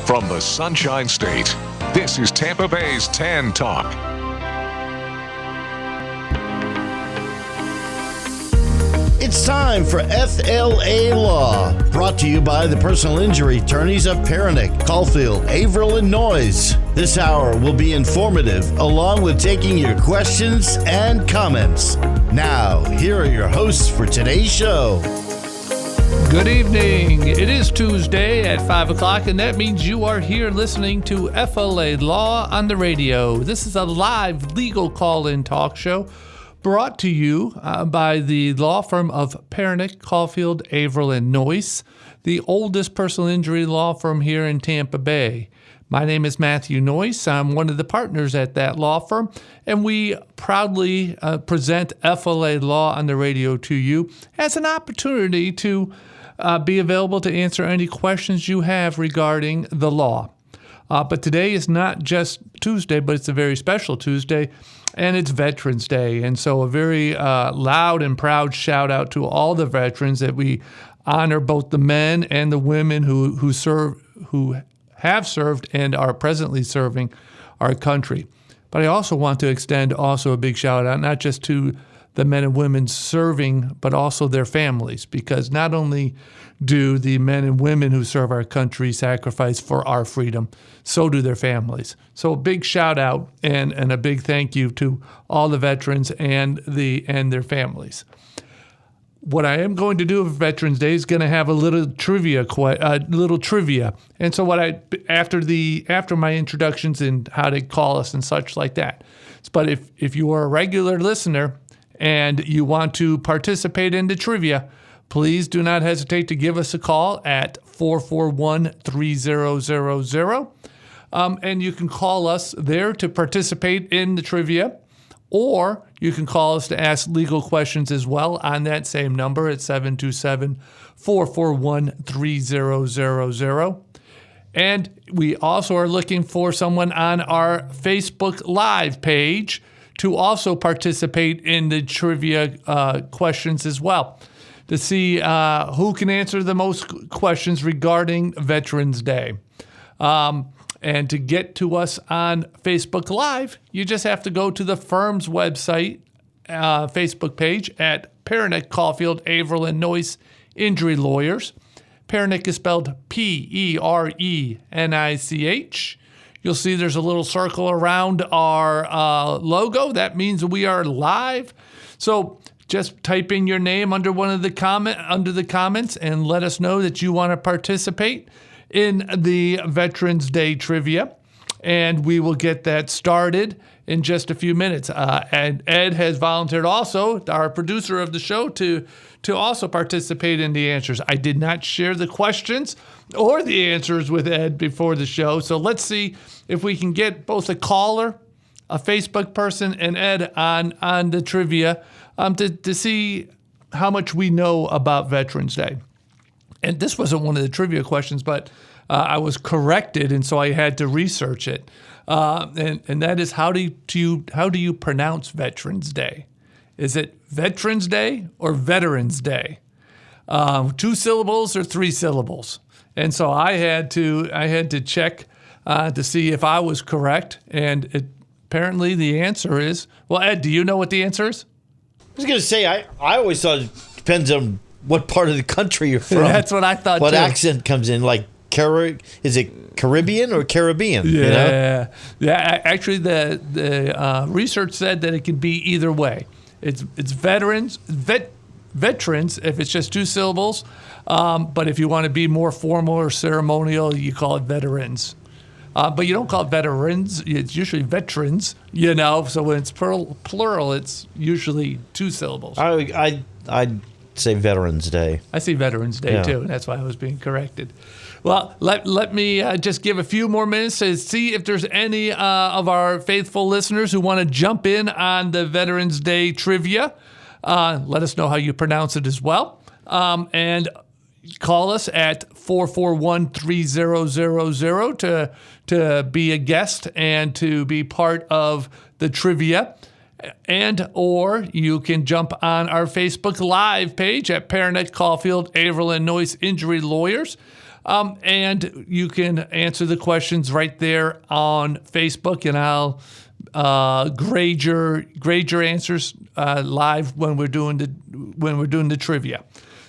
From the Sunshine State, this is Tampa Bay's Tan Talk. It's time for FLALAW, brought to you by the personal injury attorneys of Perinick, Caulfield, Averill, and Noyes. This hour will be informative, along with taking your questions and comments. Now, here are your hosts for today's show. Good evening. It is Tuesday at 5 o'clock, and that means you are here listening to FLALAW on the radio. This is a live legal call-in talk show brought to you by the law firm of Perinick, Caulfield, Averill, and Noyes, the oldest personal injury law firm here in Tampa Bay. My name is Matthew Noyes. I'm one of the partners at that law firm, and we proudly present FLALAW on the radio to you as an opportunity to be available to answer any questions you have regarding the law. But today is not just Tuesday, but it's a very special Tuesday, and it's Veterans Day. And so a very loud and proud shout out to all the veterans, that we honor both the men and the women who have served and are presently serving our country. But I also want to extend also a big shout out, not just to the men and women serving, but also their families, because not only do the men and women who serve our country sacrifice for our freedom, so do their families. So a big shout out and a big thank you to all the veterans and their families. What I am going to do for Veterans Day is going to have a little trivia. And so after my introductions and how to call us and such like that. But if you are a regular listener and you want to participate in the trivia, please do not hesitate to give us a call at 441-3000. And you can call us there to participate in the trivia, or you can call us to ask legal questions as well on that same number at 727-441-3000. And we also are looking for someone on our Facebook Live page to also participate in the trivia questions as well, to see who can answer the most questions regarding Veterans Day. And to get to us on Facebook Live, you just have to go to the firm's website, Facebook page at Perinick, Caulfield, Averill, and Noyes Injury Lawyers. Perinick is spelled P-E-R-E-N-I-C-H. You'll see there's a little circle around our logo. That means we are live. So just type in your name under the comments and let us know that you want to participate in the Veterans Day trivia, and we will get that started in just a few minutes. And Ed has volunteered also, our producer of the show, to also participate in the answers. I did not share the questions or the answers with Ed before the show, so let's see if we can get both a caller, a Facebook person, and Ed on the trivia to see how much we know about Veterans Day. And this wasn't one of the trivia questions, but I was corrected, and so I had to research it. And that is, how do you pronounce Veterans Day? Is it Veterans Day or Veterans Day? 2 syllables or 3 syllables? And so I had to check to see if I was correct, and apparently the answer is, well, Ed, do you know what the answer is? I was going to say, I always thought it depends on what part of the country you're from. That's what I thought, what too. accent comes in, like, is it Caribbean or Caribbean? Yeah, you know? Yeah. Actually, the research said that it could be either way. It's veterans if it's just 2 syllables. But if you want to be more formal or ceremonial, you call it veterans. But you don't call it veterans. It's usually veterans. So when it's plural, it's usually 2 syllables. I'd say Veterans Day. I see Veterans Day, too, and that's why I was being corrected. Well, let me just give a few more minutes to see if there's any of our faithful listeners who want to jump in on the Veterans Day trivia. Let us know how you pronounce it as well. And call us at 441-3000 to be a guest and to be part of the trivia. Or you can jump on our Facebook Live page at Perinick, Caulfield, Averill, and Noyes Injury Lawyers. And you can answer the questions right there on Facebook, and I'll grade your answers live when we're doing the trivia.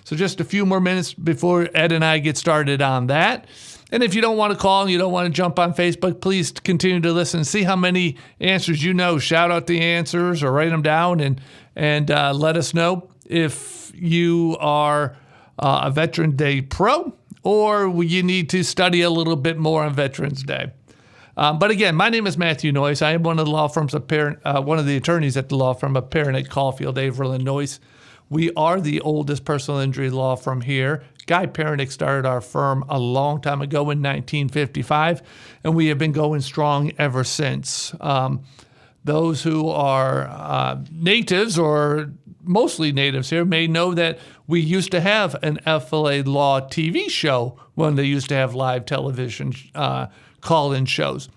So just a few more minutes before Ed and I get started on that. And if you don't want to call and you don't want to jump on Facebook, please continue to listen. See how many answers you know. Shout out the answers or write them down and let us know if you are a Veterans Day pro or you need to study a little bit more on Veterans Day. But again, my name is Matthew Noyes. I am one of the one of the attorneys at the law firm of Pernick, Caulfield, Averill, and Noyes. We are the oldest personal injury law firm here. Guy Pernick started our firm a long time ago in 1955, and we have been going strong ever since. Those who are natives or mostly natives here may know that we used to have an FLALAW TV show when they used to have live television call-in shows.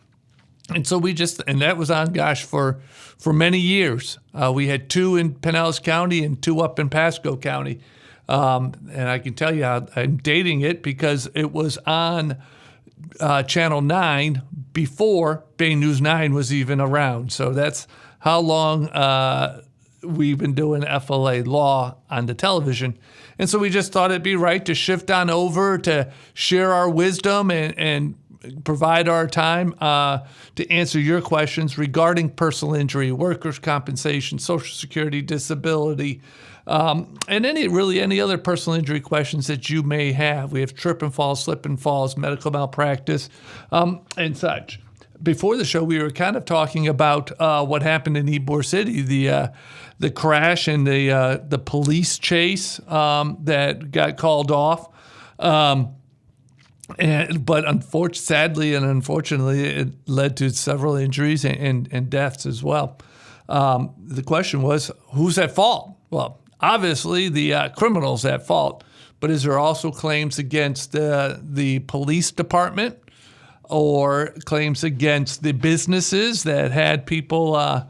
And so and that was on, for many years. We had 2 in Pinellas County and 2 up in Pasco County. And I can tell you I'm dating it because it was on Channel 9 before Bay News 9 was even around. So that's how long we've been doing FLALAW on the television. And so we just thought it'd be right to shift on over to share our wisdom and provide our time to answer your questions regarding personal injury, workers' compensation, Social Security, disability, and any other personal injury questions that you may have. We have trip and falls, slip and falls, medical malpractice, and such. Before the show, we were kind of talking about what happened in Ybor City, the crash and the police chase that got called off. But sadly and unfortunately, it led to several injuries and deaths as well. The question was, who's at fault? Well, obviously the criminal's at fault, but is there also claims against the police department or claims against the businesses that had people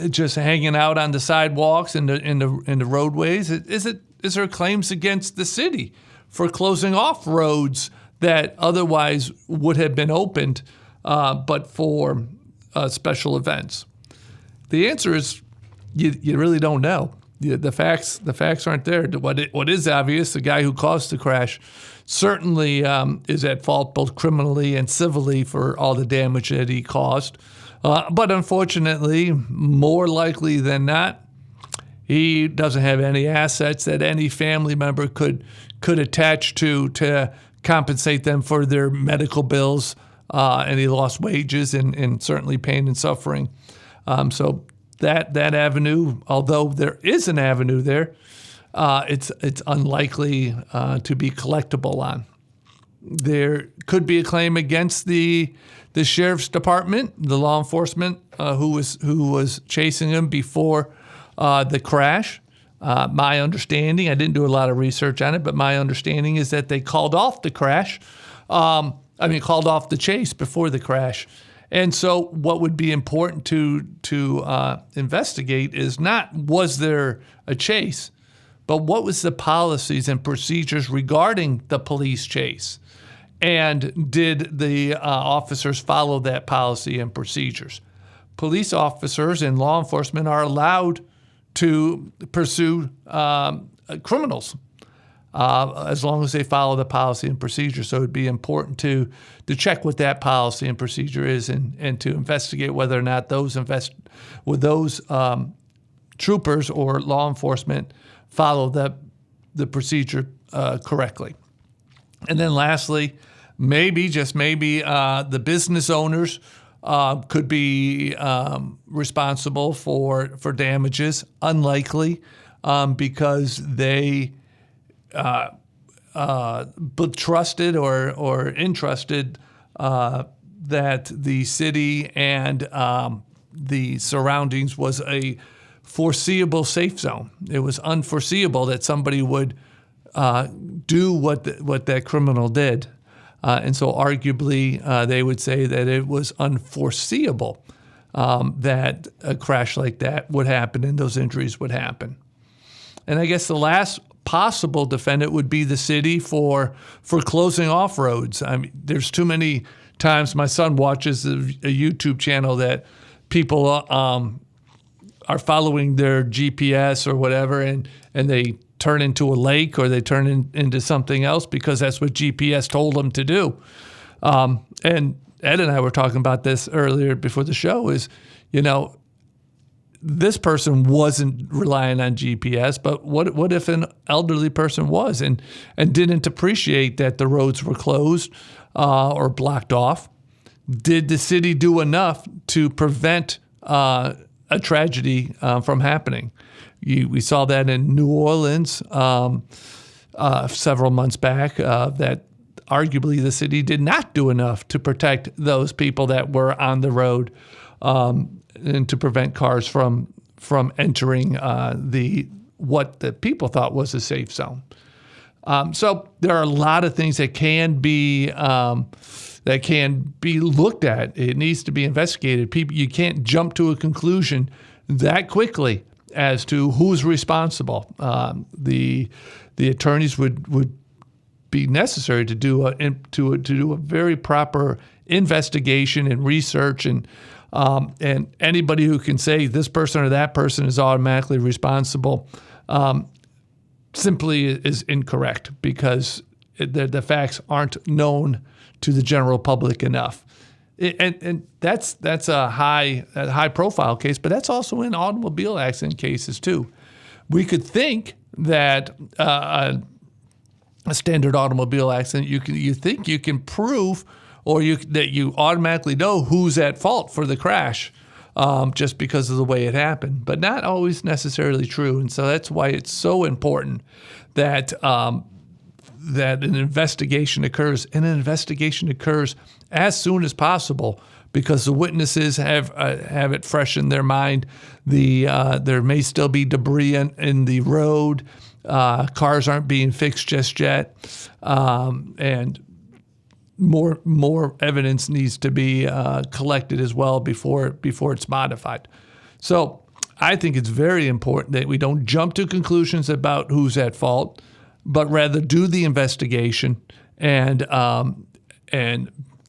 just hanging out on the sidewalks and in the roadways? Is there claims against the city for closing off roads that otherwise would have been opened, but for special events? The answer is you really don't know. The facts aren't there. What is obvious, the guy who caused the crash certainly is at fault both criminally and civilly for all the damage that he caused. But unfortunately, more likely than not, he doesn't have any assets that any family member could attach to compensate them for their medical bills, and he lost wages and certainly pain and suffering. So that avenue, although there is an avenue there, it's unlikely to be collectible on. There could be a claim against the sheriff's department, the law enforcement who was chasing him before the crash. My understanding, I didn't do a lot of research on it, but my understanding is that they called off the crash. Called off the chase before the crash. And so what would be important to investigate is not was there a chase, but what was the policies and procedures regarding the police chase? And did the officers follow that policy and procedures? Police officers and law enforcement are allowed to pursue criminals as long as they follow the policy and procedure. So it'd be important to check what that policy and procedure is and to investigate whether or not those troopers or law enforcement follow the procedure correctly. And then lastly, just maybe, the business owners could be responsible for damages. Unlikely, because they trusted or entrusted that the city and the surroundings was a foreseeable safe zone. It was unforeseeable that somebody would do what that criminal did. And so arguably they would say that it was unforeseeable that a crash like that would happen and those injuries would happen. And I guess the last possible defendant would be the city for closing off roads. I mean, there's too many times my son watches a YouTube channel that people are following their GPS or whatever, and they turn into a lake or they turn into something else because that's what GPS told them to do. And Ed and I were talking about this earlier before the show is, this person wasn't relying on GPS, but what if an elderly person was and didn't appreciate that the roads were closed or blocked off? Did the city do enough to prevent a tragedy from happening? We saw that in New Orleans several months back, that arguably the city did not do enough to protect those people that were on the road and to prevent cars from entering what the people thought was a safe zone. So there are a lot of things that can be looked at. It needs to be investigated. You can't jump to a conclusion that quickly as to who's responsible. The attorneys would be necessary to do a very proper investigation and research, and anybody who can say this person or that person is automatically responsible simply is incorrect, because the facts aren't known to the general public enough. And that's a high profile case, but that's also in automobile accident cases too. We could think that a standard automobile accident, you think you can prove, or that you automatically know who's at fault for the crash, just because of the way it happened, but not always necessarily true. And so that's why it's so important that that an investigation occurs, and an investigation occurs as soon as possible, because the witnesses have it fresh in their mind. There may still be debris in the road. Cars aren't being fixed just yet, and more evidence needs to be collected as well before it's modified. So I think it's very important that we don't jump to conclusions about who's at fault, but rather do the investigation and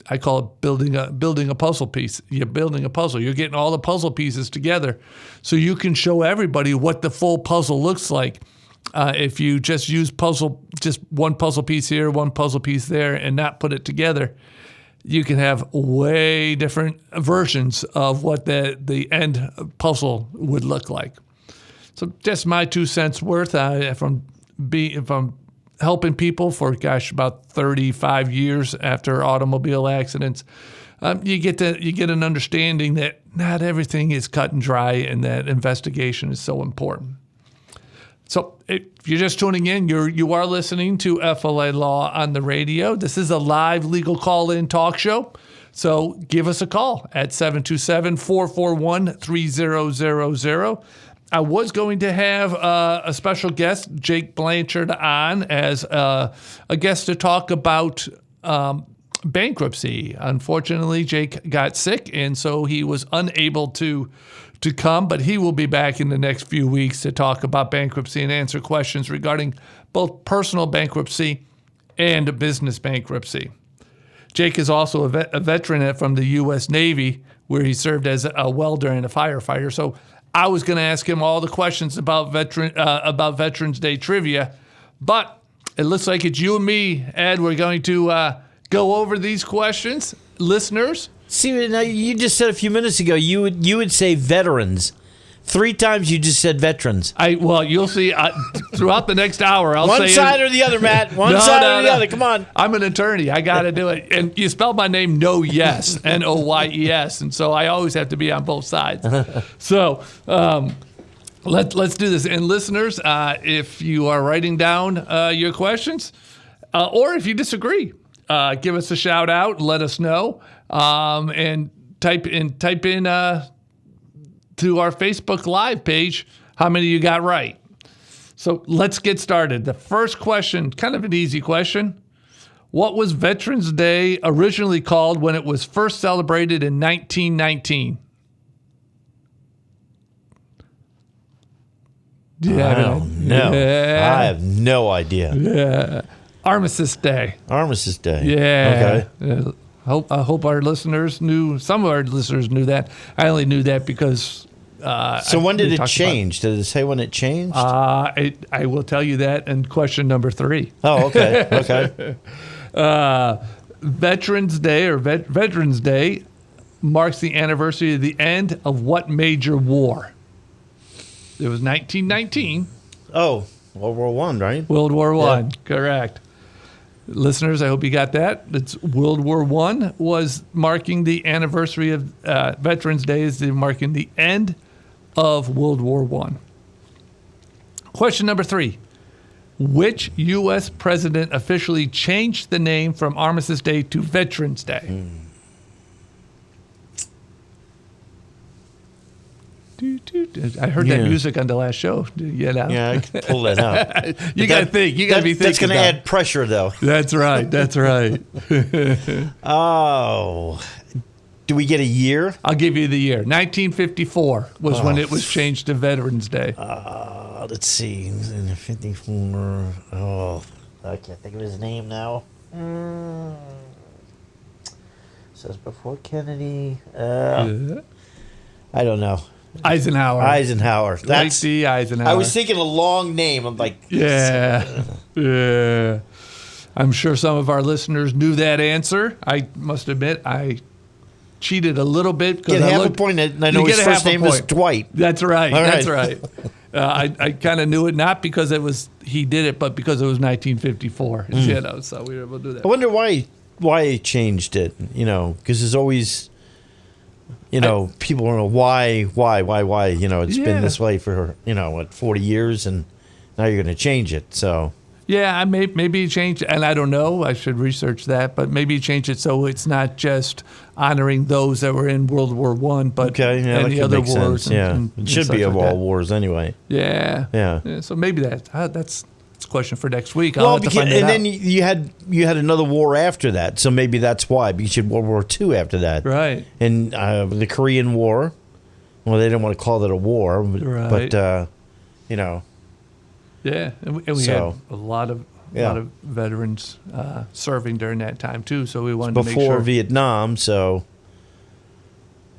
I call it building a puzzle piece. You're building a puzzle. You're getting all the puzzle pieces together so you can show everybody what the full puzzle looks like. If you just use just one puzzle piece here, one puzzle piece there, and not put it together, you can have way different versions of what the end puzzle would look like. So just my 2 cents worth. If I'm helping people for about 35 years after automobile accidents, you get an understanding that not everything is cut and dry, and that investigation is so important. So if you're just tuning in, you are listening to FLA Law on the radio. This is a live legal call-in talk show. So give us a call at 727-441-3000. I was going to have a special guest, Jake Blanchard, on as a guest to talk about bankruptcy. Unfortunately, Jake got sick, and so he was unable to come, but he will be back in the next few weeks to talk about bankruptcy and answer questions regarding both personal bankruptcy and business bankruptcy. Jake is also a veteran from the U.S. Navy, where he served as a welder and a firefighter. So I was going to ask him all the questions about Veterans Day trivia, but it looks like it's you and me, Ed. We're going to go over these questions. Listeners, see, now you just said a few minutes ago you would say veterans. 3 times you just said veterans. Well, you'll see throughout the next hour. I'll one say side or the other, Matt. One side or the other. Come on. I'm an attorney. I got to do it. And you spell my name Noyes, Noyes, and so I always have to be on both sides. So let's do this. And listeners, if you are writing down your questions, or if you disagree, give us a shout out. Let us know, and type in to our Facebook Live page how many you got right. So let's get started. The first question, kind of an easy question. What was Veterans Day originally called when it was first celebrated in 1919? Yeah, No. Yeah. I have no idea. Yeah. Armistice Day. Armistice Day. Yeah. Okay. I hope our listeners knew. Some of our listeners knew that. I only knew that because. So when did it change? Did it say when it changed? I will tell you that in question number 3. Oh, okay. Okay. Veterans Day Veterans Day marks the anniversary of the end of what major war? It was 1919. Oh, World War One, right? World War One, correct. Listeners, I hope you got that. It's World War One was marking the anniversary of Veterans Day, is marking the end of World War One. Question number 3. Which U.S. president officially changed the name from Armistice Day to Veterans Day? I heard that music on the last show. Yeah, I can pull that out. You got to think. You got to be thinking. That's going to add pressure, though. That's right. That's right. Oh. Do we get a year? I'll give you the year. 1954 was when it was changed to Veterans Day. Let's see. 54. Oh, I can't think of his name now. Says before Kennedy. I don't know. Eisenhower. That's the Eisenhower. I was thinking a long name. I'm like, yeah. I'm sure some of our listeners knew that answer. I must admit, I cheated a little bit because get half a point. And I know his first name is Dwight. That's right. All That's right. I kind of knew it not because he did it, but because it was 1954. So we were able to do that. I wonder why he changed it. Because there's always. People want to know why. It's been this way for, 40 years, and now you're going to change it. So, yeah, maybe he changed it, and I don't know. I should research that, but maybe he changed it so it's not just honoring those that were in World War I, but any other wars. It should be of all wars anyway. Yeah. So maybe that's a question for next week. Well, then you had another war after that, so maybe that's why. Because you had World War II after that, right? And the Korean War. Well, they didn't want to call it a war, but Yeah, and we had a lot of veterans serving during that time too. So we wanted to make sure before Vietnam. So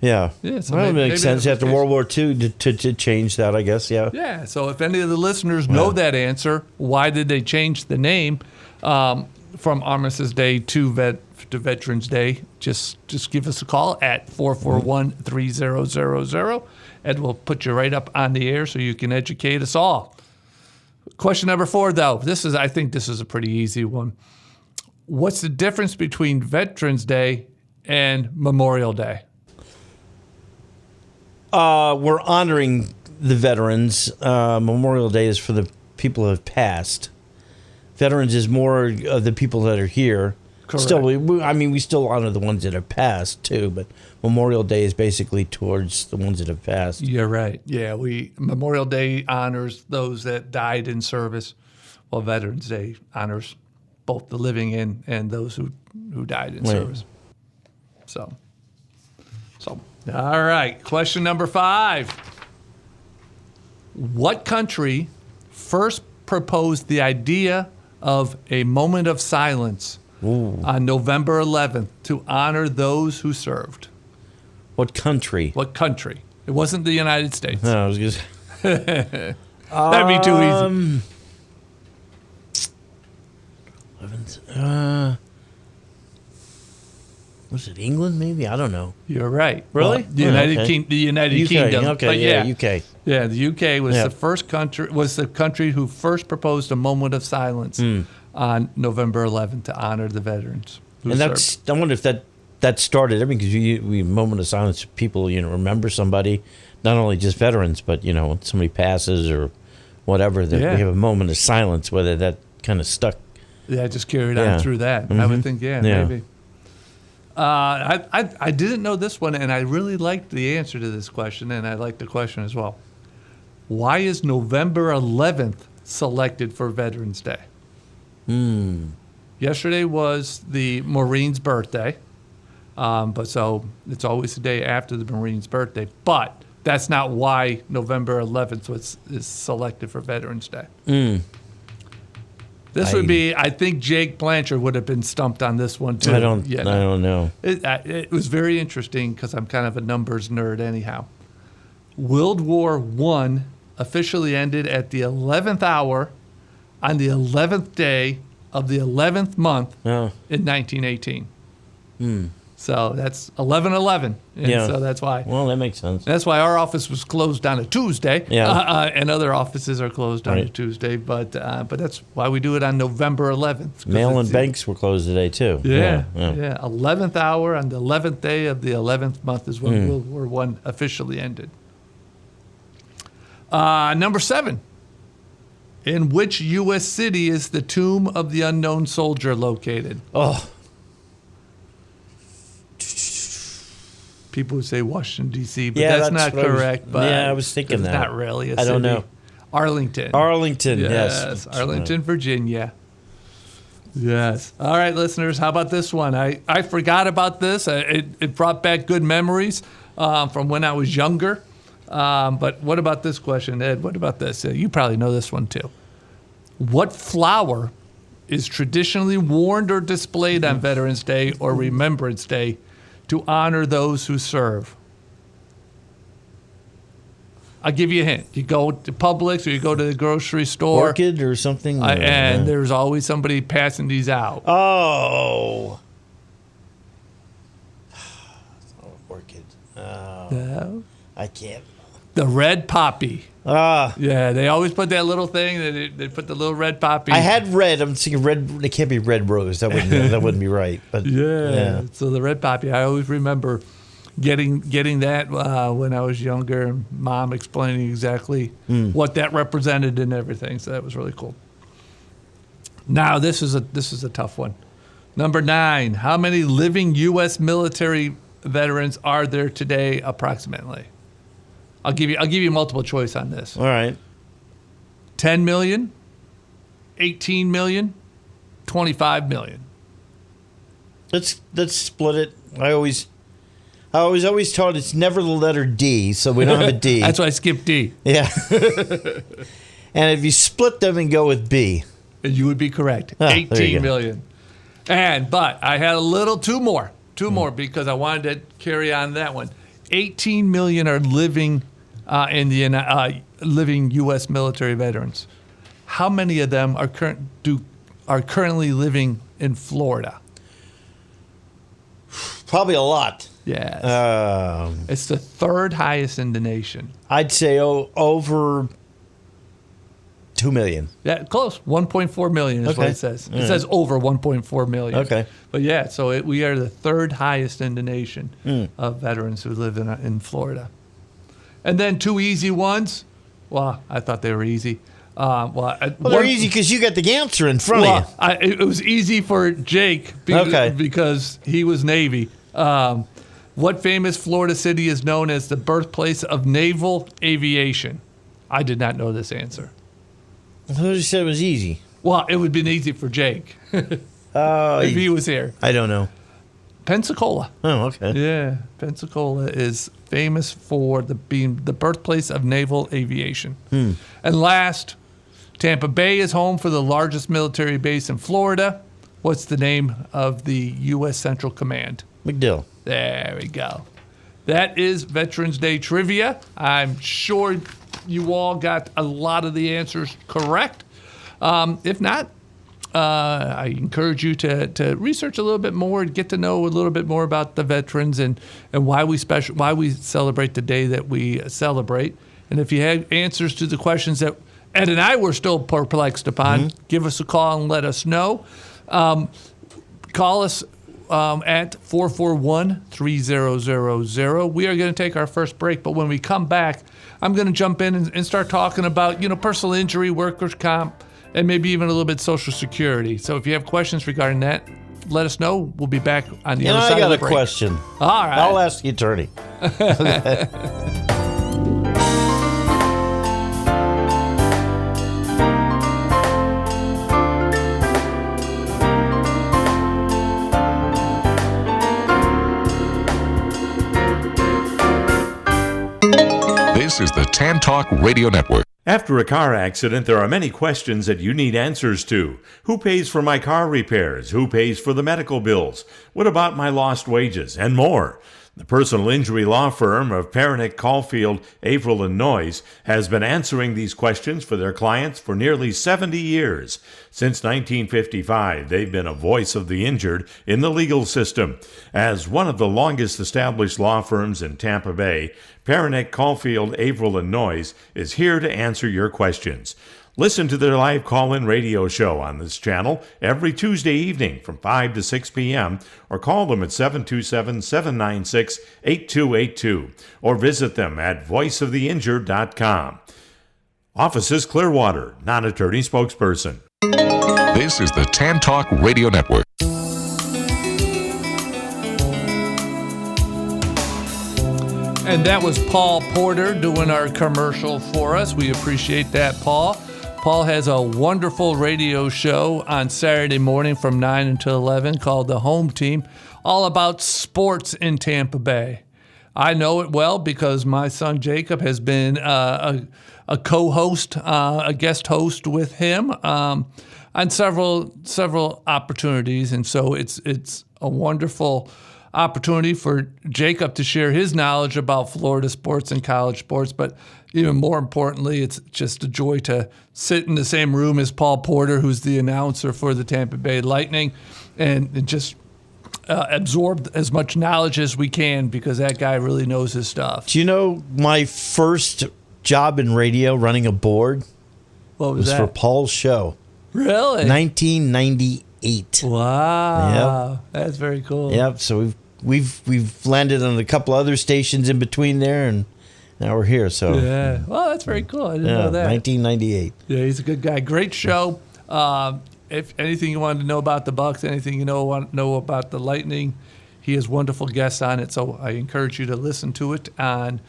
so that makes sense. After World War II to change that, I guess. Yeah. So if any of the listeners know that answer, why did they change the name from Armistice Day to Veterans Day? Just give us a call at 441-3000, and we'll put you right up on the air so you can educate us all. Question number 4, though. I think this is a pretty easy one. What's the difference between Veterans Day and Memorial Day? We're honoring the veterans. Memorial Day is for the people who have passed. Veterans is more of the people that are here. Correct. Still, we still honor the ones that have passed too, but Memorial Day is basically towards the ones that have passed. You're right. Yeah, Memorial Day honors those that died in service, while Veterans Day honors both the living and those who died in service. So. All right, question number 5. What country first proposed the idea of a moment of silence on November 11th to honor those who served? What country? It wasn't the United States. No, I was just... That'd be too easy. Was it England? Maybe, I don't know. You're right. Really? Well, the United Kingdom. Okay, but UK. Yeah, the UK was the first country. Was the country who first proposed a moment of silence on November 11th to honor the veterans. And served. I wonder if that started everything, because we moment of silence. People, remember somebody, not only just veterans, but when somebody passes or whatever, that we have a moment of silence. Whether that kind of stuck. Yeah, just carried on through that. I would think, maybe. I didn't know this one, and I really liked the answer to this question, and I liked the question as well. Why is November 11th selected for Veterans Day? Yesterday was the Marine's birthday, but so it's always the day after the Marine's birthday. But that's not why November 11th is selected for Veterans Day. This would be, I think Jake Blanchard would have been stumped on this one too. I don't know. It was very interesting because I'm kind of a numbers nerd anyhow. World War I officially ended at the 11th hour on the 11th day of the 11th month in 1918. So that's 11/11. Yeah. So that's why. Well, that makes sense. That's why our office was closed on a Tuesday. Yeah. And other offices are closed on a Tuesday. But that's why we do it on November 11th. Mail and banks were closed today, too. Yeah. 11th hour on the 11th day of the 11th month is when World War I officially ended. Number 7. In which U.S. city is the Tomb of the Unknown Soldier located? Oh. People would say Washington, D.C., but that's not correct. I was thinking that. It's not really a city. I don't know. Arlington, yes. Arlington, Virginia. Yes. All right, listeners, how about this one? I forgot about this. It brought back good memories from when I was younger. But what about this question, Ed? What about this? You probably know this one, too. What flower is traditionally worn or displayed on Veterans Day or Remembrance Day to honor those who serve? I'll give you a hint. You go to Publix or you go to the grocery store. Orchid or something? And there's always somebody passing these out. Oh. Orchid. Oh. No. I can't. The red poppy. Ah. Yeah, they always put that little thing. They put the little red poppy. I had red. I'm thinking red. It can't be red rose. That wouldn't be right. But yeah. So the red poppy. I always remember getting that when I was younger, and Mom explaining exactly what that represented and everything. So that was really cool. Now this is a tough one. Number 9. How many living U.S. military veterans are there today, approximately? I'll give you multiple choice on this. All right. 10 million, 18 million, 25 million. Let's split it. I was always taught it's never the letter D, so we don't have a D. That's why I skipped D. Yeah. And if you split them and go with B, you would be correct. Ah, 18 million. But I had a little two more because I wanted to carry on that one. 18 million are living living U.S. military veterans. How many of them are currently living in Florida? probably a lot. Yes. It's the third highest in the nation. I'd say over 2 million. Yeah, close. 1.4 million is what it says. It says over 1.4 million. Okay. But yeah, so we are the third highest in the nation of veterans who live in Florida. And then two easy ones. Well, I thought they were easy. They're easy because you got the answer in front of you. It was easy for Jake because he was Navy. What famous Florida city is known as the birthplace of naval aviation? I did not know this answer. Who just said it was easy? Well, it would have been easy for Jake if he was here. I don't know. Pensacola. Oh, okay. Yeah, Pensacola is famous for being the birthplace of naval aviation. And last, Tampa Bay is home for the largest military base in Florida. What's the name of the U.S. Central Command? MacDill. There we go. That is Veterans Day trivia. I'm sure you all got a lot of the answers correct. If not, I encourage you to research a little bit more and get to know a little bit more about the veterans and why we celebrate the day that we celebrate. And if you have answers to the questions that Ed and I were still perplexed upon, give us a call and let us know. Call us at 441-3000. We are going to take our first break, but when we come back, I'm going to jump in and start talking about, personal injury, workers' comp, and maybe even a little bit Social Security. So if you have questions regarding that, let us know. We'll be back on the other side of the break. I got a question. All right. I'll ask the attorney. This is the Tan Talk Radio Network. After a car accident, there are many questions that you need answers to. Who pays for my car repairs? Who pays for the medical bills? What about my lost wages? And more. The personal injury law firm of Pernick, Caulfield, Averill, and Noyes has been answering these questions for their clients for nearly 70 years. Since 1955, they've been a voice of the injured in the legal system. As one of the longest established law firms in Tampa Bay, Pernick, Caulfield, Averill, and Noyes is here to answer your questions. Listen to their live call-in radio show on this channel every Tuesday evening from 5 to 6 p.m. or call them at 727-796-8282 or visit them at voiceoftheinjured.com. Offices Clearwater, non-attorney spokesperson. This is the Tan Talk Radio Network. And that was Paul Porter doing our commercial for us. We appreciate that, Paul. Paul has a wonderful radio show on Saturday morning from 9 until 11 called The Home Team, all about sports in Tampa Bay. I know it well because my son Jacob has been a co-host, a guest host with him on several opportunities. And so it's a wonderful opportunity for Jacob to share his knowledge about Florida sports and college sports, but even more importantly, it's just a joy to sit in the same room as Paul Porter, who's the announcer for the Tampa Bay Lightning, and just absorb as much knowledge as we can because that guy really knows his stuff. Do you know my first job in radio running a board What was that? for Paul's show? Really? 1998. Wow. Yep. That's very cool. Yep. So we've landed on a couple other stations in between there, and now we're here. So yeah. Well, that's very cool. I didn't know that. 1998. Yeah, he's a good guy. Great show. If anything you wanted to know about the Bucks, anything you want to know about the Lightning, he has wonderful guests on it. So I encourage you to listen to it on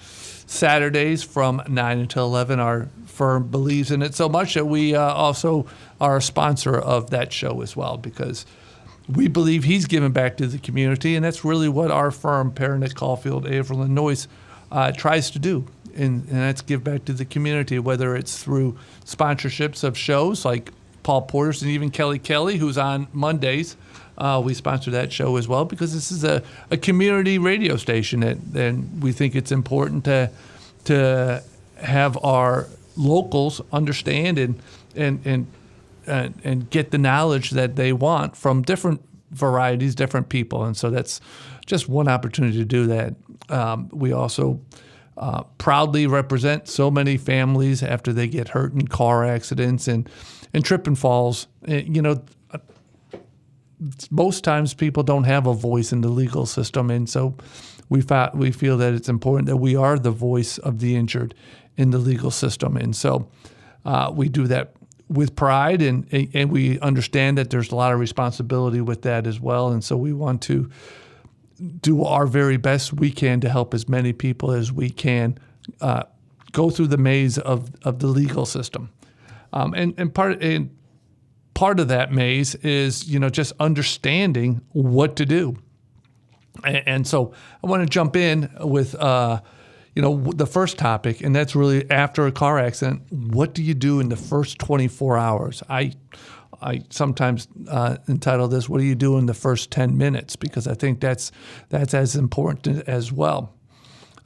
Saturdays from 9 until 11. Our firm believes in it so much that we also are a sponsor of that show as well because we believe he's giving back to the community, and that's really what our firm, Pernick, Caulfield, Averill, and Noyes, tries to do, and that's give back to the community, whether it's through sponsorships of shows like Paul Porter's and even Kelly, who's on Mondays. We sponsor that show as well because this is a community radio station, and we think it's important to have our locals understand and get the knowledge that they want from different varieties, different people. And so that's just one opportunity to do that. We also proudly represent so many families after they get hurt in car accidents and trip and falls. Most times people don't have a voice in the legal system. And so we feel that it's important that we are the voice of the injured in the legal system. And so we do that with pride, and we understand that there's a lot of responsibility with that as well. And so we want to do our very best we can to help as many people as we can go through the maze of the legal system. And part of that maze is, just understanding what to do. And so I want to jump in with the first topic, and that's really after a car accident, what do you do in the first 24 hours? I sometimes entitle this, what do you do in the first 10 minutes? Because I think that's as important as well.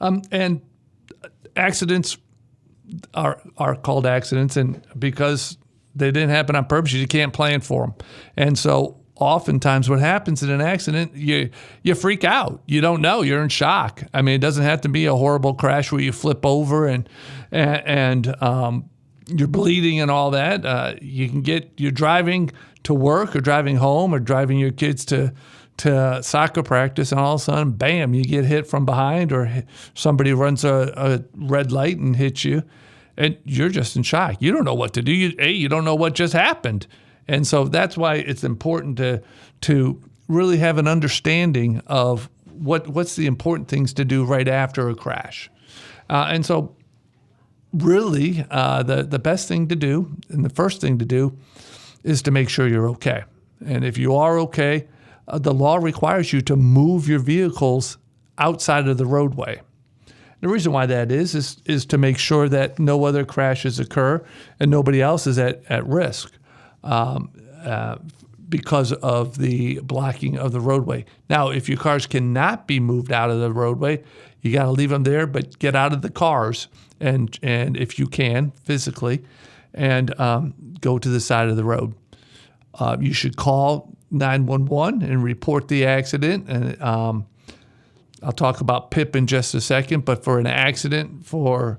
And accidents are called accidents, and because they didn't happen on purpose, you can't plan for them. And so oftentimes what happens in an accident, you freak out. You don't know. You're in shock. I mean, it doesn't have to be a horrible crash where you flip over and you're bleeding and all that. You're driving to work or driving home or driving your kids to soccer practice, and all of a sudden, bam, you get hit from behind, or somebody runs a red light and hits you, and you're just in shock. You don't know what to do. You don't know what just happened. And so that's why it's important to really have an understanding of what's the important things to do right after a crash. And so really the best thing to do and the first thing to do is to make sure you're okay. And if you are okay, the law requires you to move your vehicles outside of the roadway. The reason why that is to make sure that no other crashes occur and nobody else is at risk because of the blocking of the roadway. Now, if your cars cannot be moved out of the roadway, you got to leave them there, but get out of the cars and if you can, physically, and go to the side of the road. You should call 911 and report the accident. And I'll talk about PIP in just a second, but for an accident, for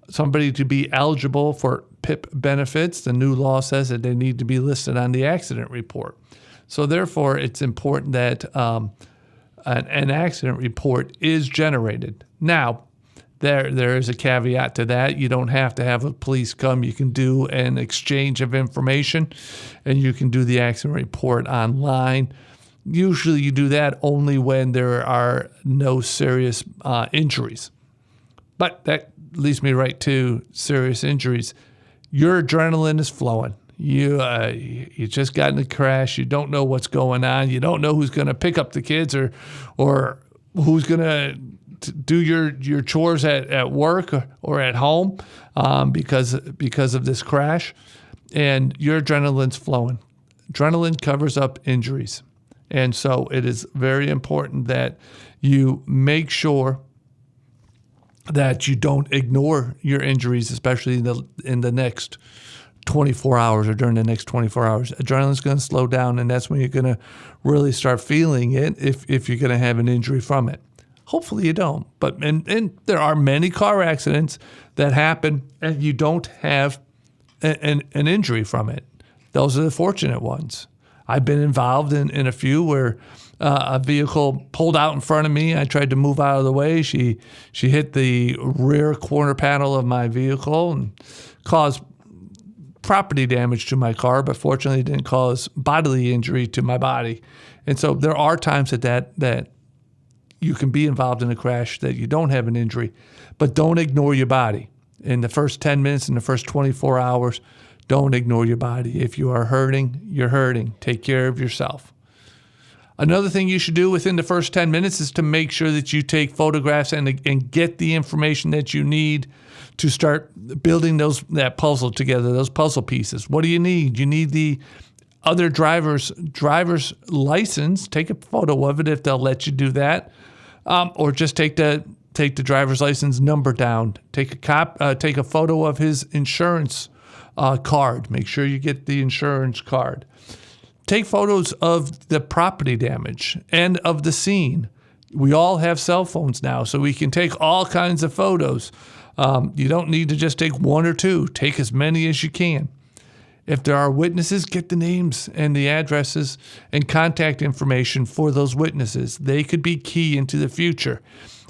somebody to be eligible for PIP benefits, the new law says that they need to be listed on the accident report. So therefore, it's important that an accident report is generated. Now, there is a caveat to that. You don't have to have a police come. You can do an exchange of information, and you can do the accident report online. Usually you do that only when there are no serious injuries. But that leads me right to serious injuries. Your adrenaline is flowing. You just got in a crash. You don't know what's going on. You don't know who's going to pick up the kids or who's going to do your chores at work or at home because of this crash. And your adrenaline's flowing. Adrenaline covers up injuries. And so it is very important that you make sure that you don't ignore your injuries, especially in the next 24 hours or during the next 24 hours. Adrenaline's going to slow down, and that's when you're going to really start feeling it if you're going to have an injury from it. Hopefully you don't. But and there are many car accidents that happen and you don't have an injury from it. Those are the fortunate ones. I've been involved in a few where a vehicle pulled out in front of me. I tried to move out of the way. She hit the rear corner panel of my vehicle and caused property damage to my car, but fortunately it didn't cause bodily injury to my body. And so there are times that you can be involved in a crash that you don't have an injury, but don't ignore your body. In the first 10 minutes, in the first 24 hours, don't ignore your body. If you are hurting, you're hurting. Take care of yourself. Another thing you should do within the first 10 minutes is to make sure that you take photographs and get the information that you need to start building that puzzle together, those puzzle pieces. What do you need? You need the other driver's license. Take a photo of it if they'll let you do that, or just take the driver's license number down. Take a photo of his insurance card. Make sure you get the insurance card. Take photos of the property damage and of the scene. We all have cell phones now, so we can take all kinds of photos. You don't need to just take one or two. Take as many as you can. If there are witnesses, get the names and the addresses and contact information for those witnesses. They could be key into the future.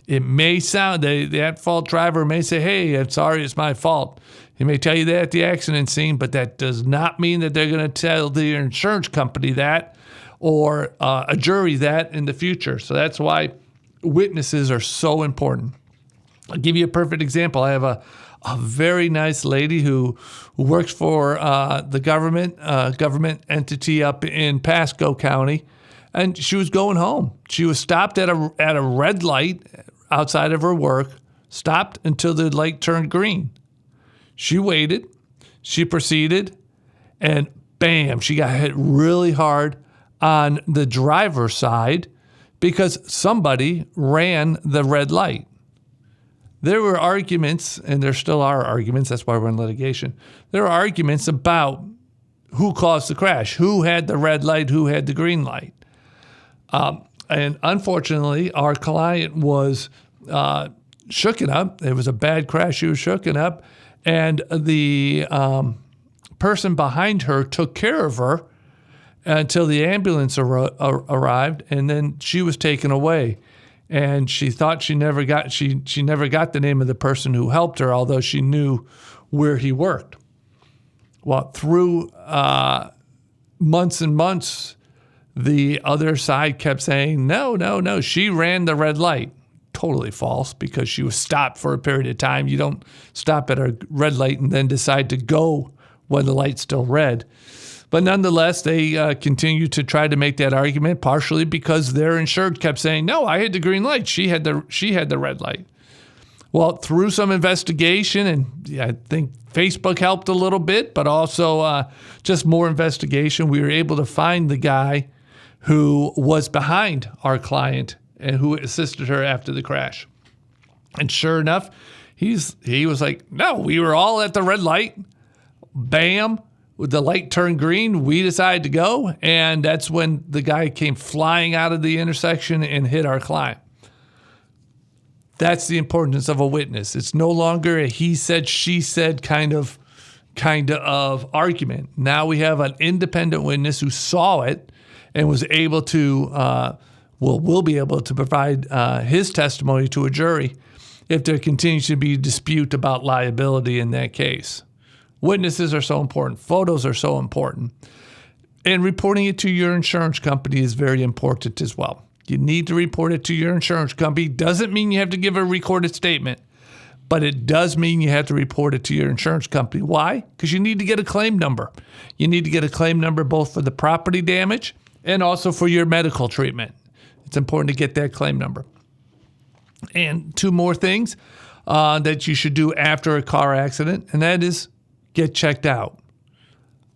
It may sound, the at-fault driver may say, hey, I'm sorry, it's my fault. He may tell you that at the accident scene, but that does not mean that they're going to tell the insurance company that or a jury that in the future. So that's why witnesses are so important. I'll give you a perfect example. I have a very nice lady who works for the government entity up in Pasco County, and she was going home. She was stopped at a red light outside of her work, stopped until the light turned green. She waited, she proceeded, and bam, she got hit really hard on the driver's side because somebody ran the red light. There were arguments, and there still are arguments, that's why we're in litigation. There are arguments about who caused the crash, who had the red light, who had the green light. And unfortunately, our client was shooken up. It was a bad crash. She was shooken up. And the person behind her took care of her until the ambulance arrived, and then she was taken away. And she thought she never got the name of the person who helped her, although she knew where he worked. Well, through months and months, the other side kept saying, no, she ran the red light. Totally false, because she was stopped for a period of time. You don't stop at a red light and then decide to go when the light's still red. But nonetheless, they continued to try to make that argument, partially because their insured kept saying, no, I had the green light. She had the red light. Well, through some investigation, and I think Facebook helped a little bit, but also just more investigation, we were able to find the guy who was behind our client and who assisted her after the crash. And sure enough, he was like, no, we were all at the red light. Bam, with the light turned green, we decided to go. And that's when the guy came flying out of the intersection and hit our client. That's the importance of a witness. It's no longer a he said, she said kind of argument. Now we have an independent witness who saw it and was able to, will be able to provide his testimony to a jury if there continues to be a dispute about liability in that case. Witnesses are so important. Photos are so important. And reporting it to your insurance company is very important as well. You need to report it to your insurance company. Doesn't mean you have to give a recorded statement, but it does mean you have to report it to your insurance company. Why? Because you need to get a claim number. You need to get a claim number both for the property damage and also for your medical treatment. It's important to get that claim number. And two more things that you should do after a car accident, and that is get checked out.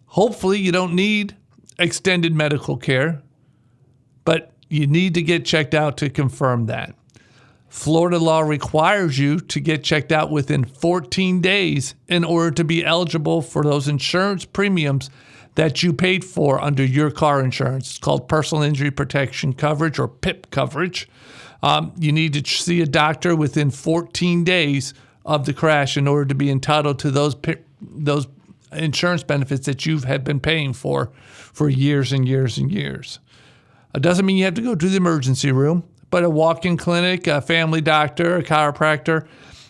Hopefully you don't need extended medical care, but you need to get checked out to confirm that. Florida law requires you to get checked out within 14 days in order to be eligible for those insurance premiums that you paid for under your car insurance. It's called personal injury protection coverage, or PIP coverage. You need to see a doctor within 14 days of the crash in order to be entitled to those insurance benefits that you have been paying for years and years and years. It doesn't mean you have to go to the emergency room, but a walk-in clinic, a family doctor, a chiropractor,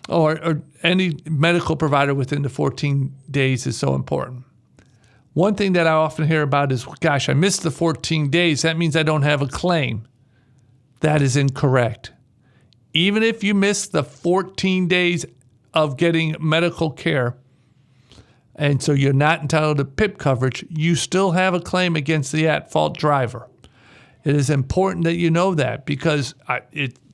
or any medical provider within the 14 days is so important. One thing that I often hear about is, gosh, I missed the 14 days. That means I don't have a claim. That is incorrect. Even if you miss the 14 days of getting medical care, and so you're not entitled to PIP coverage, you still have a claim against the at-fault driver. It is important that you know that, because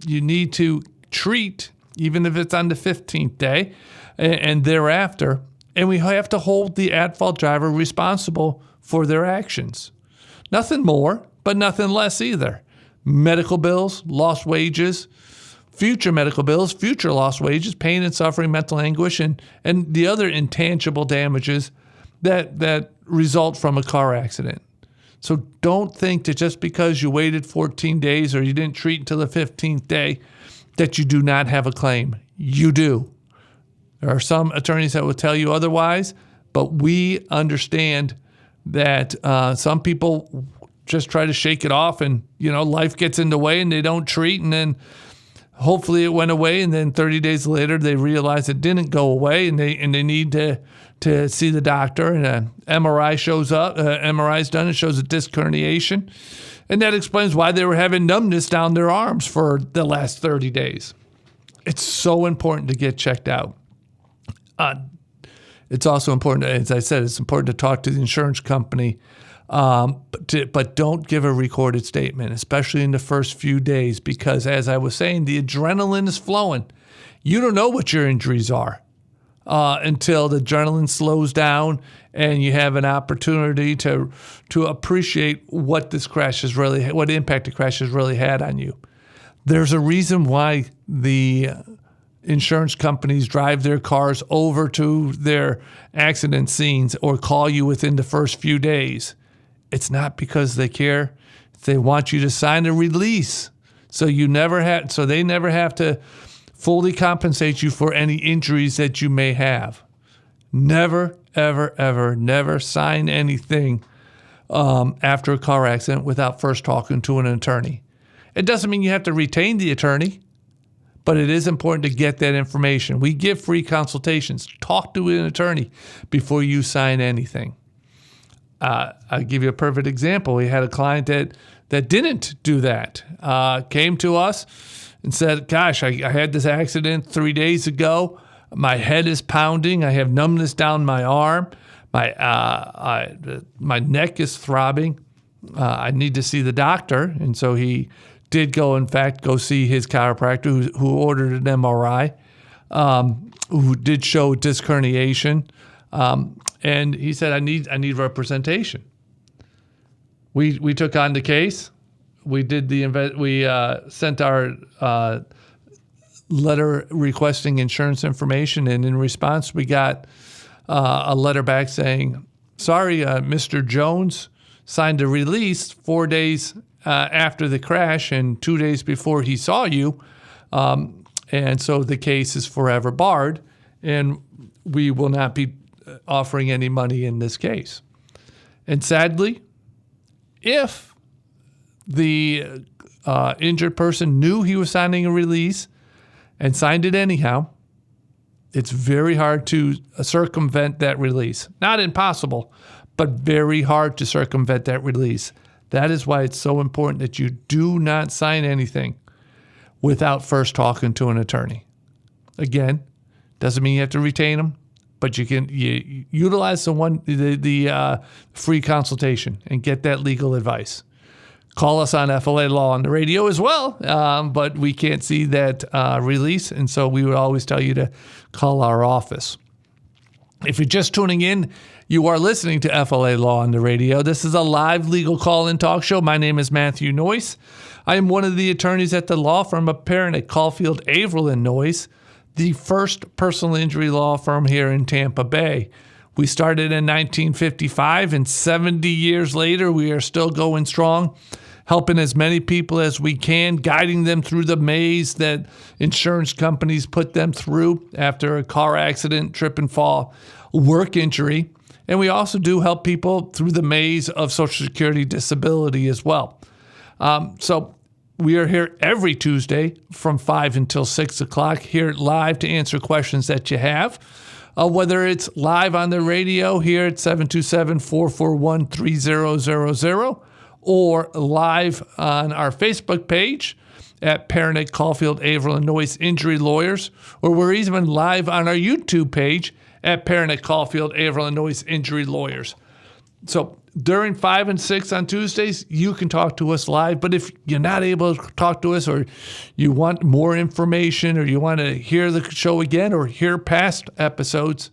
you need to treat, even if it's on the 15th day and thereafter, and we have to hold the at-fault driver responsible for their actions. Nothing more, but nothing less either. Medical bills, lost wages, future medical bills, future lost wages, pain and suffering, mental anguish, and the other intangible damages that result from a car accident. So don't think that just because you waited 14 days or you didn't treat until the 15th day that you do not have a claim. You do. There are some attorneys that will tell you otherwise, but we understand that some people just try to shake it off, and life gets in the way and they don't treat, and then hopefully it went away, and then 30 days later they realize it didn't go away, and they need to see the doctor, and an MRI shows up. MRI's done, it shows a disc herniation, and that explains why they were having numbness down their arms for the last 30 days. It's so important to get checked out. It's also important, as I said, it's important to talk to the insurance company, but don't give a recorded statement, especially in the first few days, because as I was saying, the adrenaline is flowing. You don't know what your injuries are until the adrenaline slows down and you have an opportunity to appreciate what what impact the crash has really had on you. There's a reason why the insurance companies drive their cars over to their accident scenes or call you within the first few days. It's not because they care. They want you to sign a release so they never have to fully compensate you for any injuries that you may have. Never, ever, ever, never sign anything after a car accident without first talking to an attorney. It doesn't mean you have to retain the attorney, but it is important to get that information. We give free consultations. Talk to an attorney before you sign anything. I'll give you a perfect example. We had a client that didn't do that. Came to us and said, gosh, I had this accident 3 days ago. My head is pounding. I have numbness down my arm. My neck is throbbing. I need to see the doctor. And so he did go see his chiropractor who ordered an MRI. who did show disc herniation, and he said, "I need representation." We took on the case. We did we sent our letter requesting insurance information, and in response, we got a letter back saying, "Sorry, Mr. Jones signed a release 4 days after the crash and 2 days before he saw you, and so the case is forever barred, and we will not be offering any money in this case." And sadly, if the injured person knew he was signing a release and signed it anyhow, it's very hard to circumvent that release. Not impossible, but very hard to circumvent that release. That is why it's so important that you do not sign anything without first talking to an attorney. Again, doesn't mean you have to retain them, but you can utilize the free consultation and get that legal advice. Call us on FLA Law on the radio as well, but we can't see that release, and so we would always tell you to call our office. If you're just tuning in, you are listening to FLA Law on the radio. This is a live legal call-in talk show. My name is Matthew Noyce. I am one of the attorneys at the law firm of Parent at Caulfield, Averill & Noyce, the first personal injury law firm here in Tampa Bay. We started in 1955, and 70 years later, we are still going strong, helping as many people as we can, guiding them through the maze that insurance companies put them through after a car accident, trip and fall, work injury. And we also do help people through the maze of Social Security disability as well. So we are here every Tuesday from 5 until 6 o'clock, here live to answer questions that you have. Whether it's live on the radio here at 727-441-3000, or live on our Facebook page at Parent at Caulfield, Averill & Noyce Injury Lawyers, or we're even live on our YouTube page at Parent at Caulfield, Averill & Noyce Injury Lawyers. So during 5 and 6 on Tuesdays, you can talk to us live, but if you're not able to talk to us, or you want more information, or you want to hear the show again or hear past episodes,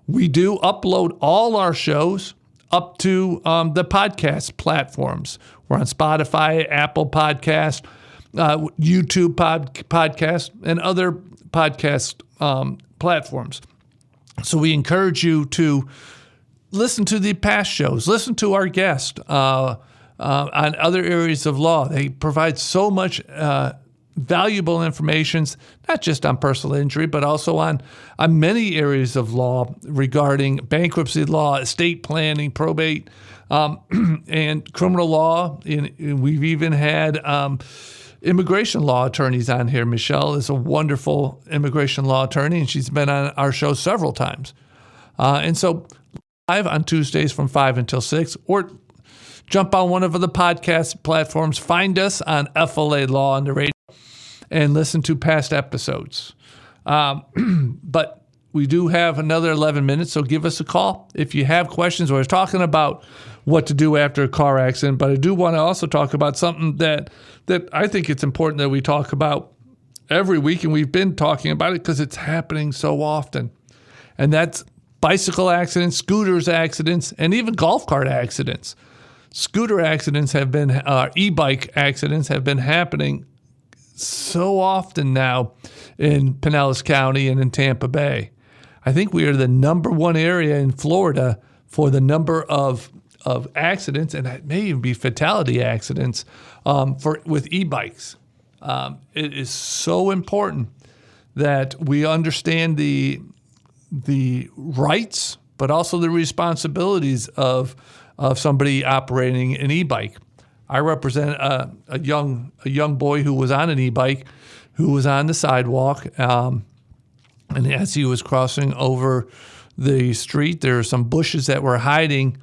we do upload all our shows up to the podcast platforms. We're on Spotify, Apple Podcast, YouTube Podcast, and other podcast platforms. So we encourage you to listen to the past shows, listen to our guests on other areas of law. They provide so much valuable information, not just on personal injury, but also on many areas of law regarding bankruptcy law, estate planning, probate, and criminal law. We've even had immigration law attorneys on here. Michelle is a wonderful immigration law attorney, and she's been on our show several times. And so live on Tuesdays from 5 until 6, or jump on one of the podcast platforms. Find us on FLA Law on the radio and listen to past episodes. But we do have another 11 minutes, so give us a call if you have questions. We're talking about what to do after a car accident, but I do want to also talk about something that I think it's important that we talk about every week, and we've been talking about it because it's happening so often. And that's bicycle accidents, scooters accidents, and even golf cart accidents. Scooter accidents have been, e-bike accidents have been happening so often now in Pinellas County and in Tampa Bay. I think we are the number one area in Florida for the number of accidents, and it may even be fatality accidents with e-bikes. It is so important that we understand the rights, but also the responsibilities of somebody operating an e-bike. I represent a young boy who was on an e-bike, who was on the sidewalk, and as he was crossing over the street, there were some bushes that were hiding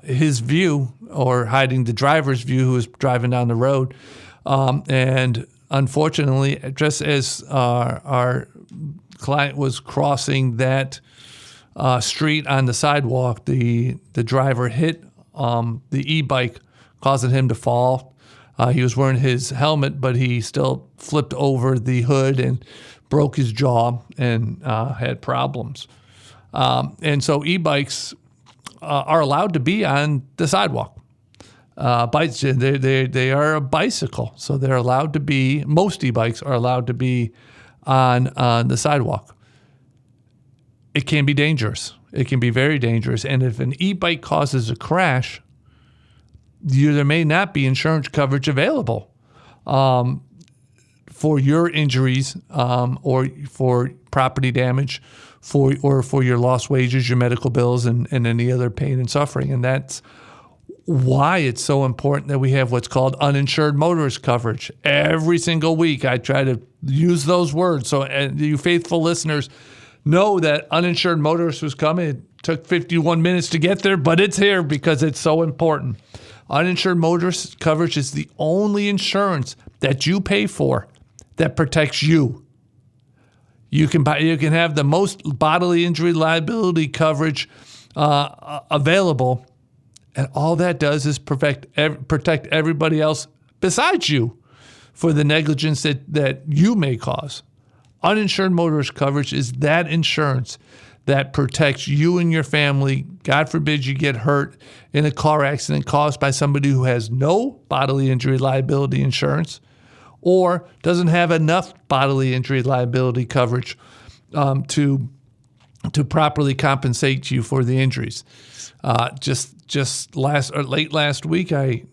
his view, or hiding the driver's view who was driving down the road. And unfortunately, just as our client was crossing that street on the sidewalk, the driver hit the e-bike, causing him to fall. He was wearing his helmet, but he still flipped over the hood and broke his jaw and had problems. And so e-bikes are allowed to be on the sidewalk. Bikes, they are a bicycle, so they're allowed to be. Most e-bikes are allowed to be on the sidewalk. It can be dangerous. It can be very dangerous. And if an e-bike causes a crash, there may not be insurance coverage available for your injuries or for property damage, or for your lost wages, your medical bills, and any other pain and suffering. And that's why it's so important that we have what's called uninsured motorist coverage. Every single week I try to use those words. So you faithful listeners know that uninsured motorist was coming. It took 51 minutes to get there, but it's here because it's so important. Uninsured motorist coverage is the only insurance that you pay for that protects you. You can have the most bodily injury liability coverage available, and all that does is protect everybody else besides you for the negligence that you may cause. Uninsured motorist coverage is that insurance that protects you and your family. God forbid you get hurt in a car accident caused by somebody who has no bodily injury liability insurance or doesn't have enough bodily injury liability coverage to properly compensate you for the injuries. Late last week, I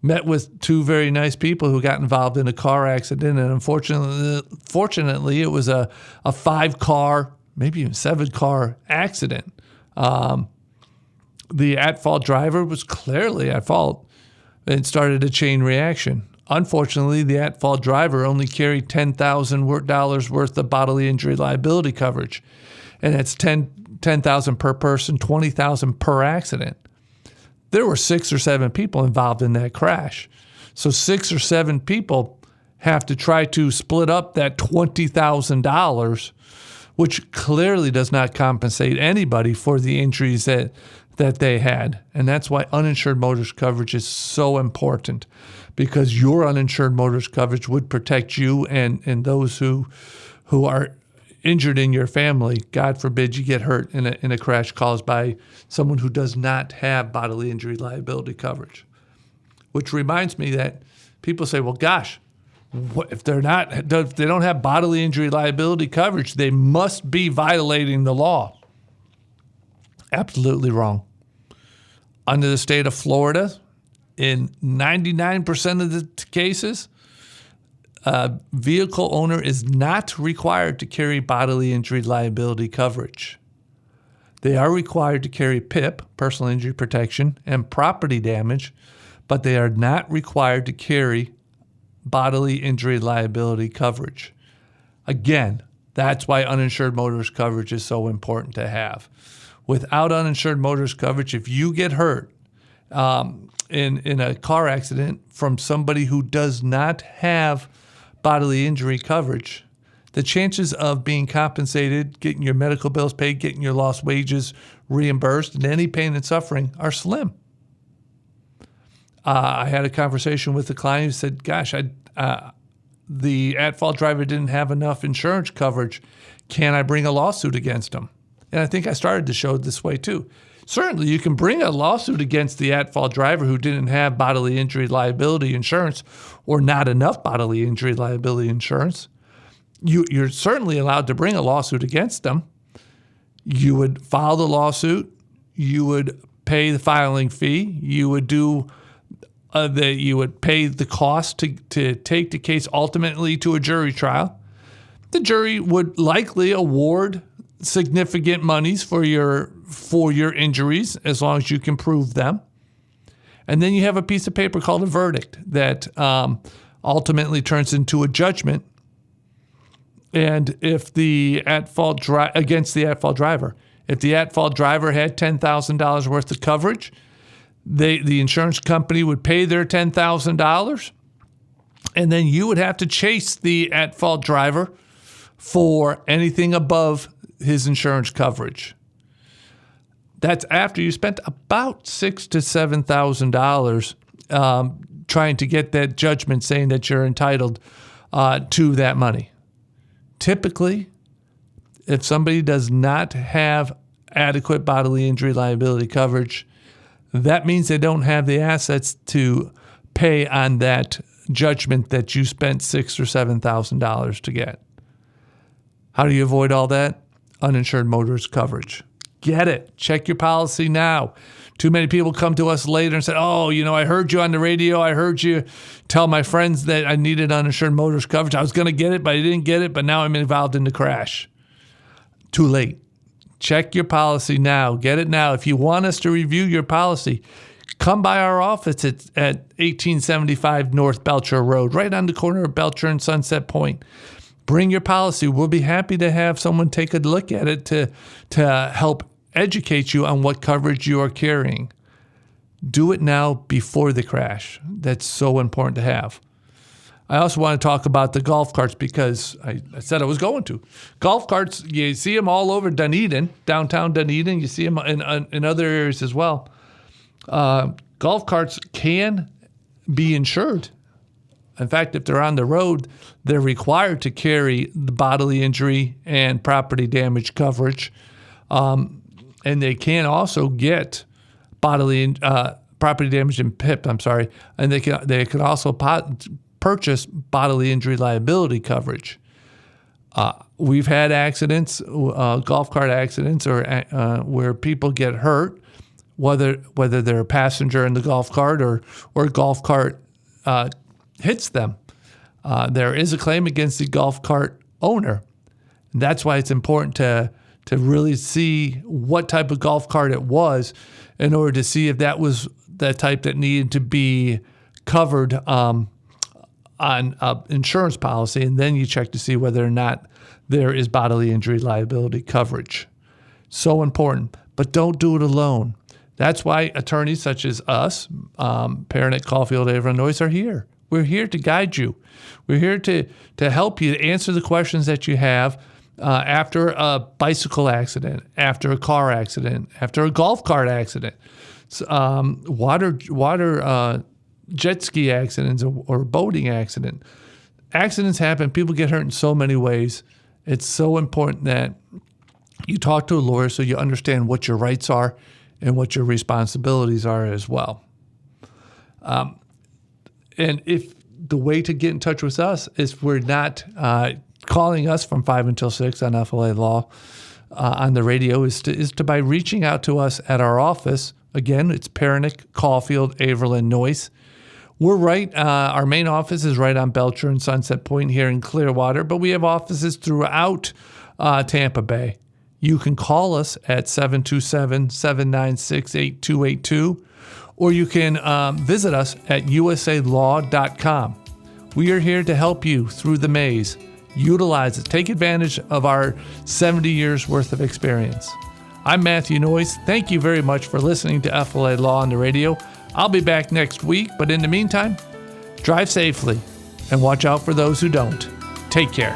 met with two very nice people who got involved in a car accident, and unfortunately, it was a 5-car, maybe even 7-car accident. The at-fault driver was clearly at fault and started a chain reaction. Unfortunately, the at-fault driver only carried $10,000 worth of bodily injury liability coverage, and that's $10,000 per person, $20,000 per accident. There were 6 or 7 people involved in that crash. So 6 or 7 people have to try to split up that $20,000, which clearly does not compensate anybody for the injuries that they had. And that's why uninsured motorist coverage is so important, because your uninsured motorist coverage would protect you and those who are injured in your family. God forbid you get hurt in a crash caused by someone who does not have bodily injury liability coverage. Which reminds me that people say, well, gosh, if they don't have bodily injury liability coverage, they must be violating the law. Absolutely wrong. Under the state of Florida, in 99% of the cases, a vehicle owner is not required to carry bodily injury liability coverage. They are required to carry PIP, personal injury protection, and property damage, but they are not required to carry bodily injury liability coverage. Again, that's why uninsured motorist coverage is so important to have. Without uninsured motorist coverage, if you get hurt in a car accident from somebody who does not have bodily injury coverage, the chances of being compensated, getting your medical bills paid, getting your lost wages reimbursed, and any pain and suffering are slim. I had a conversation with a client who said, gosh, the at-fault driver didn't have enough insurance coverage. Can I bring a lawsuit against him? And I think I started the show this way too. Certainly, you can bring a lawsuit against the at-fault driver who didn't have bodily injury liability insurance or not enough bodily injury liability insurance. You're certainly allowed to bring a lawsuit against them. You would file the lawsuit. You would pay the filing fee. You would you would pay the cost to take the case ultimately to a jury trial. The jury would likely award significant monies for your injuries as long as you can prove them. And then you have a piece of paper called a verdict that ultimately turns into a judgment. And if the at-fault against the at-fault driver, if the at-fault driver had $10,000 worth of coverage, the insurance company would pay their $10,000, and then you would have to chase the at-fault driver for anything above his insurance coverage. That's after you spent about $6,000 to $7,000 trying to get that judgment saying that you're entitled to that money. Typically, if somebody does not have adequate bodily injury liability coverage, that means they don't have the assets to pay on that judgment that you spent $6,000 or $7,000 to get. How do you avoid all that? Uninsured motorist coverage. Get it. Check your policy now. Too many people come to us later and say, oh, I heard you on the radio. I heard you tell my friends that I needed uninsured motorist coverage. I was going to get it, but I didn't get it. But now I'm involved in the crash. Too late. Check your policy now. Get it now. If you want us to review your policy, come by our office at 1875 North Belcher Road, right on the corner of Belcher and Sunset Point. Bring your policy. We'll be happy to have someone take a look at it to help educate you on what coverage you are carrying. Do it now before the crash. That's so important to have. I also want to talk about the golf carts because I said I was going to. Golf carts, you see them all over Dunedin, downtown Dunedin. You see them in other areas as well. Golf carts can be insured. In fact, if they're on the road, they're required to carry the bodily injury and property damage coverage. And they can also get property damage and PIP. And they can also purchase bodily injury liability coverage. We've had accidents, golf cart accidents, or where people get hurt, whether they're a passenger in the golf cart or golf cart hits them. There is a claim against the golf cart owner. And that's why it's important to really see what type of golf cart it was in order to see if that was the type that needed to be covered on an insurance policy. And then you check to see whether or not there is bodily injury liability coverage. So important. But don't do it alone. That's why attorneys such as us, Pernick, Caulfield, Ybor, Noyes, are here. We're here to guide you. We're here to help you to answer the questions that you have after a bicycle accident, after a car accident, after a golf cart accident, water jet ski accidents or boating accident. Accidents happen. People get hurt in so many ways. It's so important that you talk to a lawyer so you understand what your rights are and what your responsibilities are as well. And if the way to get in touch with us is we're not calling us from 5 until 6 on FLA Law on the radio is to by reaching out to us at our office. Again, it's Pernick, Caulfield, Ybor, Noyes. We're right. Our main office is right on Belcher and Sunset Point here in Clearwater, but we have offices throughout Tampa Bay. You can call us at 727-796-8282, or you can visit us at usalaw.com. We are here to help you through the maze. Utilize it. Take advantage of our 70 years worth of experience. I'm Matthew Noyes. Thank you very much for listening to FLA Law on the radio. I'll be back next week, but in the meantime, drive safely and watch out for those who don't. Take care.